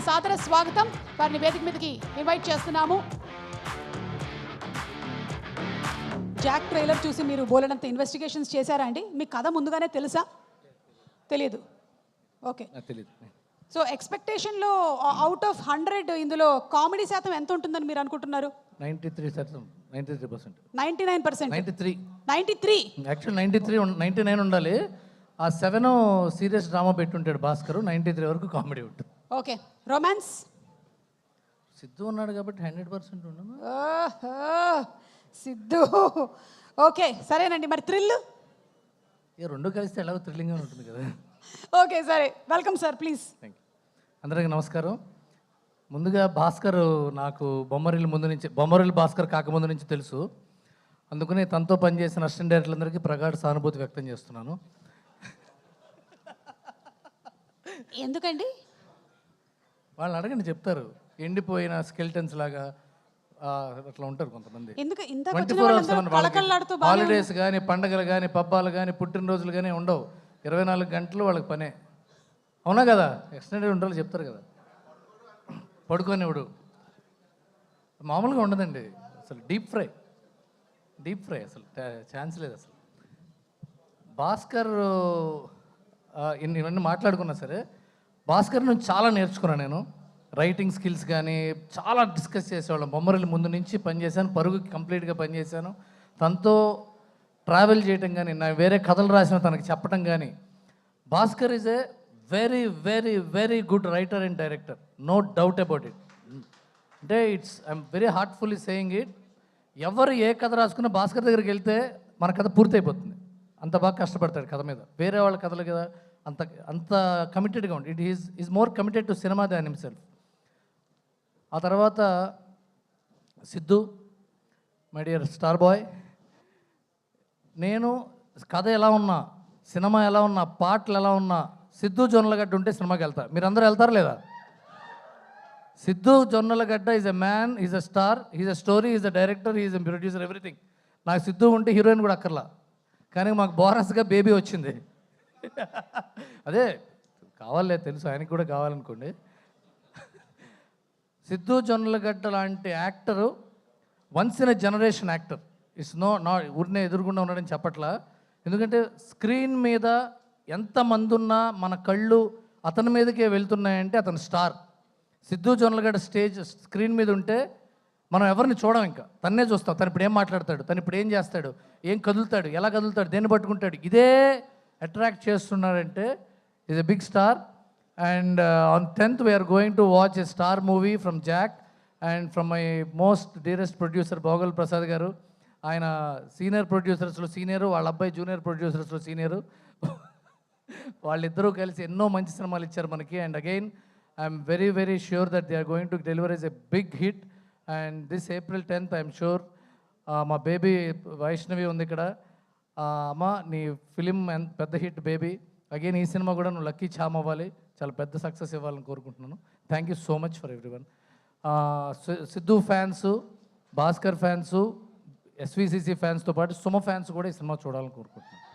సాదర స్వాగతం. వారిని వేదిక మీదకి ఇన్వైట్ చేస్తున్నాము. జాక్ ట్రైలర్ చూసి మీరు బోలెడంత ఇన్వెస్టిగేషన్స్ చేశారా అండి? మీకు కథ ముందుగానే తెలుసా? తెలియదు. ఓకే, తెలియదు. సో ఎక్స్పెక్టేషన్లో అవుట్ ఆఫ్ 100 ఇందులో కామెడీ శాతం ఎంత ఉంటుందని మీరు అనుకుంటున్నారు? 93%. 99%. 93 యాక్చువల్ 99 ఉండాలి. ఆ 7 సీరియస్ డ్రామా పెట్టుంటాడు భాస్కర్. 93 వరకు కామెడీ ఉంటుంది. ఓకే, రొమాన్స్ సిద్ధు ఉన్నాడు కాబట్టి 100% ఉండదు. సిద్ధు ఓకే, సరేనండి. మరి థ్రిల్ ఇక రెండు కలిస్తే ఎలాగో థ్రిల్లింగ్గా ఉంటుంది కదా. ఓకే, సరే. Welcome sir, please. Thank you. అందరికీ నమస్కారం. ముందుగా భాస్కర్ నాకు బొమ్మరిల్లు భాస్కర్ కాకముందు నుంచి తెలుసు. అందుకని తనతో పనిచేసిన అసిస్టెంట్ డైరెక్టర్లందరికీ ప్రగాఢ సానుభూతి వ్యక్తం చేస్తున్నాను. ఎందుకండి? వాళ్ళు అడగండి, చెప్తారు. ఎండిపోయిన స్కెల్టన్స్ లాగా అట్లా ఉంటారు కొంతమంది. 24 hours హాలిడేస్ కానీ, పండగలు కానీ, పబ్బాలు కానీ, పుట్టినరోజులు కానీ ఉండవు. 24 గంటలు వాళ్ళకి పనే. అవునా కదా? ఎక్స్టెండెడ్ ఉంటారు చెప్తారు కదా. పడుకోనివ్వడు. మామూలుగా ఉండదండి అసలు. డీప్ ఫ్రై అసలు ఛాన్స్ లేదు అసలు. భాస్కర్ ఇవన్నీ మాట్లాడుకున్నా సరే, భాస్కర్ నుంచి చాలా నేర్చుకున్నాను నేను. రైటింగ్ స్కిల్స్ కానీ చాలా డిస్కస్ చేసేవాళ్ళం. బొమ్మరిల్లు ముందు నుంచి పనిచేశాను, పరుగుకి కంప్లీట్గా పనిచేశాను. తనతో ట్రావెల్ చేయటం కానీ, నా వేరే కథలు రాసిన తనకి చెప్పడం కానీ. Bhaskar is a very very very good writer and director, no doubt about it. అంటే I'm very heartfully saying it. ఎవరు ఏ కథ రాసుకున్నా భాస్కర్ దగ్గరికి వెళ్తే మన కథ పూర్తయిపోతుంది. అంత బాగా కష్టపడతాడు కథ మీద. వేరే వాళ్ళ కథలు కదా అంత కమిటెడ్గా ఉంది. It is more committed to cinema than himself. ఆ తర్వాత Siddhu, my dear star boy. నేను కథ ఎలా ఉన్నా, సినిమా ఎలా ఉన్నా, పాటలు ఎలా ఉన్నా, సిద్ధు జొన్నలగడ్డ ఉంటే సినిమాకి వెళ్తా. మీరు అందరూ వెళ్తారా లేదా? Siddhu Jonnalagadda is a man, is a star, is a story, is a director, is a producer, everything. నాకు సిద్ధు ఉంటే హీరోయిన్ కూడా అక్కర్లా. కానీ మాకు బోనస్గా బేబీ వచ్చింది. అదే కావాలే, తెలుసు ఆయనకి కూడా కావాలనుకోండి. సిద్ధు జొన్నలగడ్డ లాంటి actor once in a generation actor. It's ఊరినే ఎదురుగుండా ఉన్నాడని చెప్పట్లా. ఎందుకంటే స్క్రీన్ మీద ఎంతమంది ఉన్నా మన కళ్ళు అతని మీదకే వెళ్తున్నాయంటే అతను స్టార్. సిద్ధు జొన్నలగడ్డ స్క్రీన్ మీద ఉంటే మనం ఎవరిని చూడం, ఇంకా తన్నే చూస్తాం. తను ఇప్పుడు ఏం మాట్లాడతాడు, తను ఇప్పుడు ఏం చేస్తాడు, ఏం కదులుతాడు, ఎలా కదులుతాడు, దేన్ని పట్టుకుంటాడు, ఇదే అట్రాక్ట్ చేస్తున్నాడంటే is a big star. And on 10th we are going to watch a star movie from Jack and from my most dearest producer Bhogal Prasad garu. ఆయన సీనియర్ ప్రొడ్యూసర్స్లో సీనియరు, వాళ్ళ అబ్బాయి జూనియర్ ప్రొడ్యూసర్స్లో సీనియరు. వాళ్ళిద్దరూ కలిసి ఎన్నో మంచి సినిమాలు ఇచ్చారు మనకి. And again I'm very very sure that they are going to deliver is a big hit. And this April 10th I'm sure మా బేబీ వైష్ణవి ఉంది ఇక్కడ. అమ్మ, నీ ఫిలిం పెద్ద హిట్ బేబీ. అగైన్ ఈ సినిమా కూడా నువ్వు లక్కీ చామ్ అవ్వాలి, చాలా పెద్ద సక్సెస్ ఇవ్వాలని కోరుకుంటున్నాను. Thank you so much for everyone. Siddhu fans, Bhaskar fans, SVCC ఫ్యాన్స్తో పాటు సుమ ఫ్యాన్స్ కూడా ఈ సినిమా చూడాలని కోరుకుంటున్నాను.